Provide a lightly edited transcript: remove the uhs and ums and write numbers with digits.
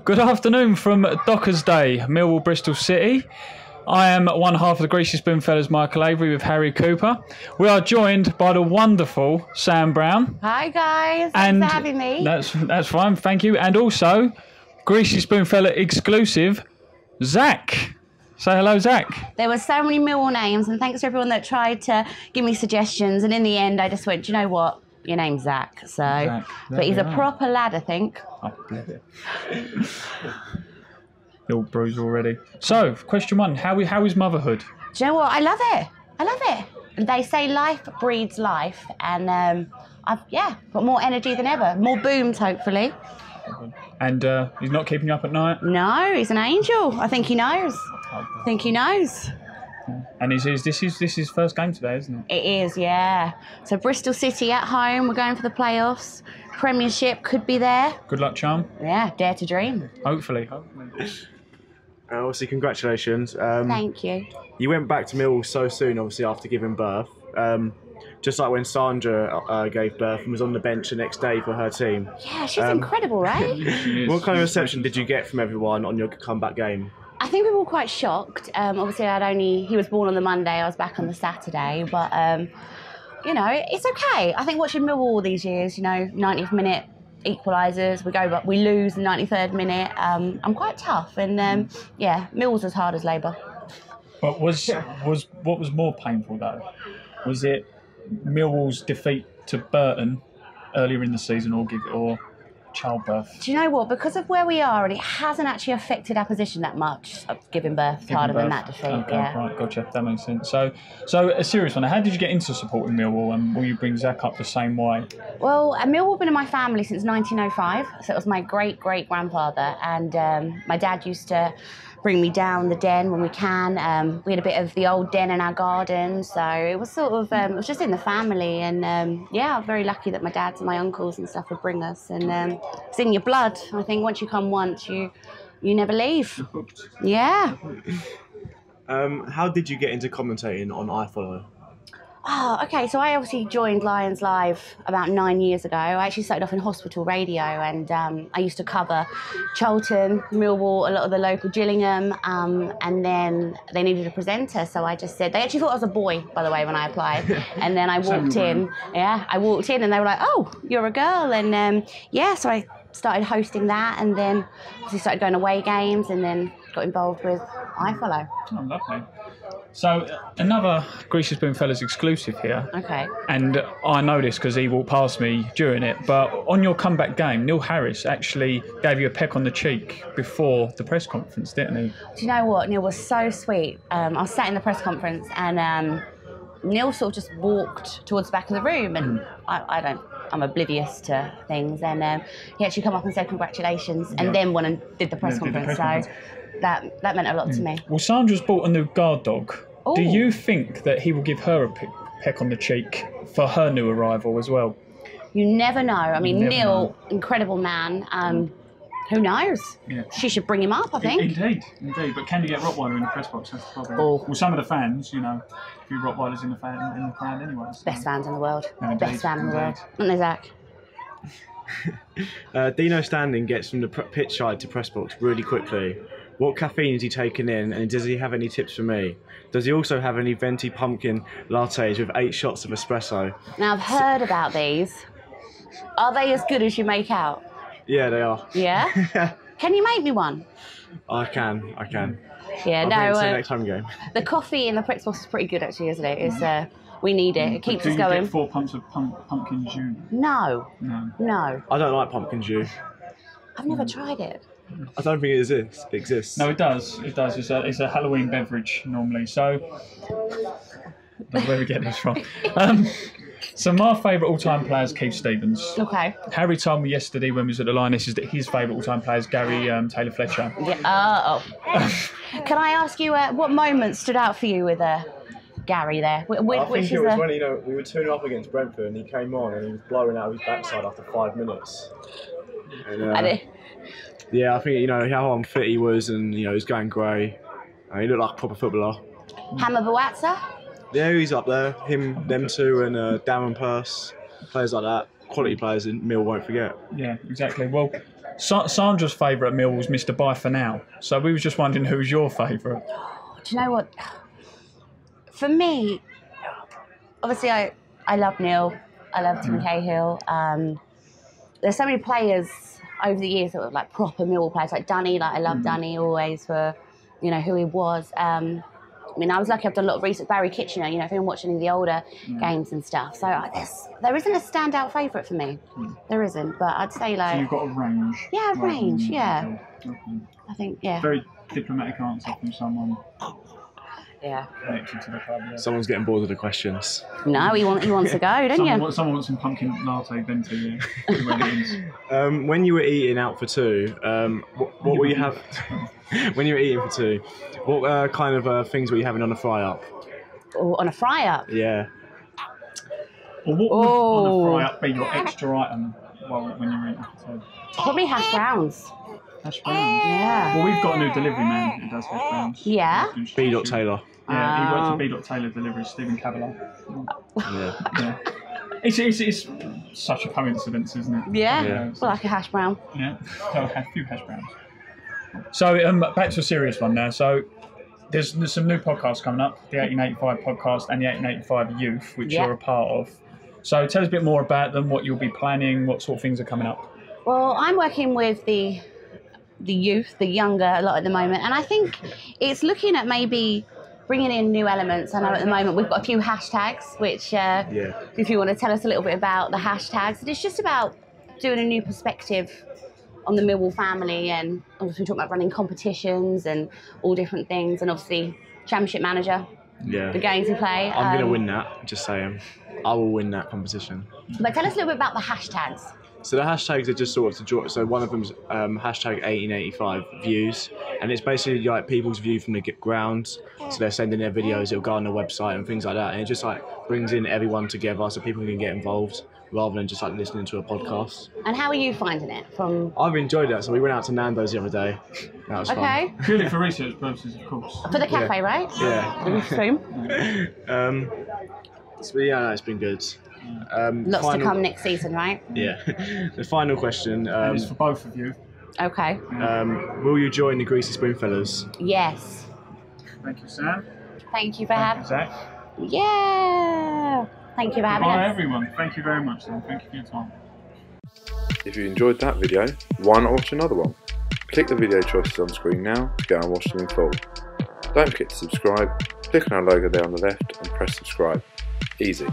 Good afternoon from Dockers Day, Millwall, Bristol City. I am one half of the Greasy Spoon Fellas, Michael Avery, with Harry Cooper. We are joined by the wonderful Sam Brown. Hi guys, thanks for having me. That's fine, thank you. And also, Greasy Spoon Fella exclusive, Zack. Say hello, Zack. There were so many Millwall names, and thanks to everyone that tried to give me suggestions. And in the end, I just went, do you know what? Your name's Zack. So, Zack. but he's a proper lad, I think. Oh, little bruise already. So, question one: How is motherhood? Do you know what? I love it. I love it. And they say life breeds life, and I've got more energy than ever. More booms, hopefully. And he's not keeping you up at night? No, he's an angel. I think he knows. I think he knows. And this is his first game today, isn't it? It is, yeah. So Bristol City at home. We're going for the playoffs. Premiership could be there. Good luck, charm. Yeah, dare to dream. Hopefully. Obviously, congratulations. Thank you. You went back to Millwall so soon, obviously, after giving birth. Just like when Sandra gave birth and was on the bench the next day for her team. Yeah, she's incredible, right? What kind of reception did you get from everyone on your comeback game? I think we were all quite shocked. Obviously, he was born on the Monday, I was back on the Saturday, but, you know, it's okay. I think watching Millwall all these years, you know, 90th minute equalisers, we lose the 93rd minute. I'm quite tough, and yeah, Millwall's as hard as Labour. But what was more painful though? Was it Millwall's defeat to Burton earlier in the season, or childbirth? Do you know what? Because of where we are, and it hasn't actually affected our position that much. Giving birth harder than that defeat. Okay, yeah. Right, gotcha. That makes sense. So a serious one. How did you get into supporting Millwall, and will you bring Zack up the same way? Well, Millwall have been in my family since 1905, so it was my great-great-grandfather, and my dad used to bring me down the den when we can. We had a bit of the old den in our garden, so it was sort of, it was just in the family, and yeah, I'm very lucky that my dads and my uncles and stuff would bring us, and it's in your blood. I think once you come once, you never leave. Yeah. How did you get into commentating on iFollow? Oh, okay. So I obviously joined Lions Live about 9 years ago. I actually started off in hospital radio, and I used to cover Charlton, Millwall, a lot of the local Gillingham, and then they needed a presenter. So I just said, they actually thought I was a boy, by the way, when I applied. And then I walked in. Yeah, I walked in and they were like, oh, you're a girl. And yeah, so I started hosting that, and then obviously started going away games, and then got involved with iFollow. Oh, lovely. So another Greasy Spoon Fellas exclusive here. Okay. And I know this because he walked past me during it, but on your comeback game, Neil Harris actually gave you a peck on the cheek before the press conference, didn't he? Do you know what? Neil was so sweet. I was sat in the press conference, and Neil sort of just walked towards the back of the room, and I'm oblivious to things, and he actually come up and said congratulations, and then went and did the press conference. So that meant a lot to me. Well, Sandra's bought a new guard dog. Ooh. Do you think that he will give her a peck on the cheek for her new arrival as well? You never know. I mean, Neil, incredible man. Who knows? Yeah. She should bring him up, I think. Indeed. But can you get Rottweiler in the press box? That's the problem. Oh. Well, some of the fans, you know, a few Rottweilers in the crowd anyway. So. Best fans in the world. No, Best fan in the world. Aren't they, Zack? Dino Standing gets from the pitch side to press box really quickly. What caffeine is he taking in, and does he have any tips for me? Does he also have any venti pumpkin lattes with 8 shots of espresso? Now, I've heard about these. Are they as good as you make out? Yeah, they are. Yeah? Can you make me one? I can. Yeah, I'll bring it to the next home game. The coffee in the press box is pretty good, actually, isn't it? It's, we need it. It keeps us going. Do you get 4 pumps of pumpkin jus? No. I don't like pumpkin jus. I've never tried it. I don't think it exists. No, it does. It's a Halloween beverage normally. So, where do we get this from? So my favourite all-time player is Keith Stevens. Okay. Harry told me yesterday when we was at the Lionesses that his favourite all-time player is Gary Taylor Fletcher. Yeah. Can I ask you what moment stood out for you with Gary there? I think it was when we were 2-0 up against Brentford, and he came on and he was blowing out of his backside after 5 minutes. And, yeah, I think how unfit he was, and he was going grey. He looked like a proper footballer. Hammer Buatsa? Yeah, he's up there. Him, them two, and Darren Purse, players like that. quality players in Mill won't forget. Yeah, exactly. Well, Sandra's favourite Mill was Mr. Bye for now. So we were just wondering who's your favourite. Do you know what? For me, obviously I love Neil. I love Tim Cahill. There's so many players over the years that were like proper Millwall players, like Dunny. Like I love Dunny always for, you know, who he was. I mean, I was lucky. I've done a lot of research. Barry Kitchener, you know, if you're watching any of the older games and stuff. So there isn't a standout favourite for me. There isn't, but I'd say like. So you've got a range. Yeah, range. Yeah. Okay. I think yeah. Very diplomatic answer from someone. Yeah. Connected to the club. Yeah. Someone's getting bored of the questions. No, he wants to go, don't you? Someone wants some pumpkin latte venti. Yeah. When you were eating out for two, what were you having? When you were eating for two, what kind of things were you having on a fry up? Oh, on a fry up? Yeah. Well, what would on a fry up be your extra item when you're eating for two? Probably hash browns. Hash browns? Yeah. Well, we've got a new delivery man who does hash browns. Yeah? B. Taylor. Yeah, he works at B. Taylor Delivery, Stephen Cavalier. Yeah. It's such a coincidence, isn't it? Yeah. Well, like a hash brown. Yeah, a few hash browns. So back to a serious one now. So there's some new podcasts coming up, the 1885 podcast and the 1885 Youth, which you're a part of. So tell us a bit more about them, what you'll be planning, what sort of things are coming up. Well, I'm working with the youth, the younger a lot at the moment, and I think it's looking at maybe bringing in new elements. I know at the moment we've got a few hashtags, which if you want to tell us a little bit about the hashtags, it's just about doing a new perspective on the Millwall family, and obviously we talk about running competitions and all different things, and obviously Championship Manager, the games we play. I'm going to win that, just saying. I will win that competition. But tell us a little bit about the hashtags. So the hashtags are just sort of to draw. So one of them's hashtag 1885 views, and it's basically like people's view from the ground. So they're sending their videos, it'll go on the website and things like that, and it just like brings in everyone together so people can get involved rather than just like listening to a podcast. And how are you finding it? I've enjoyed that. So we went out to Nando's the other day. That was fun. Purely for research purposes, of course. For the cafe, right? Yeah. The spoon. So yeah, no, it's been good. Lots to come next season, right? Yeah. The final question. It's for both of you. Okay. Will you join the Greasy Spoon Fellas? Yes. Thank you, Sam. Thank you for having me. Zack. Yeah. Thank you for having us. Bye, everyone. Thank you very much, Sam. Thank you for your time. If you enjoyed that video, why not watch another one? Click the video choices on screen now to go and watch them in full. Don't forget to subscribe, click on our logo there on the left and press subscribe. Easy.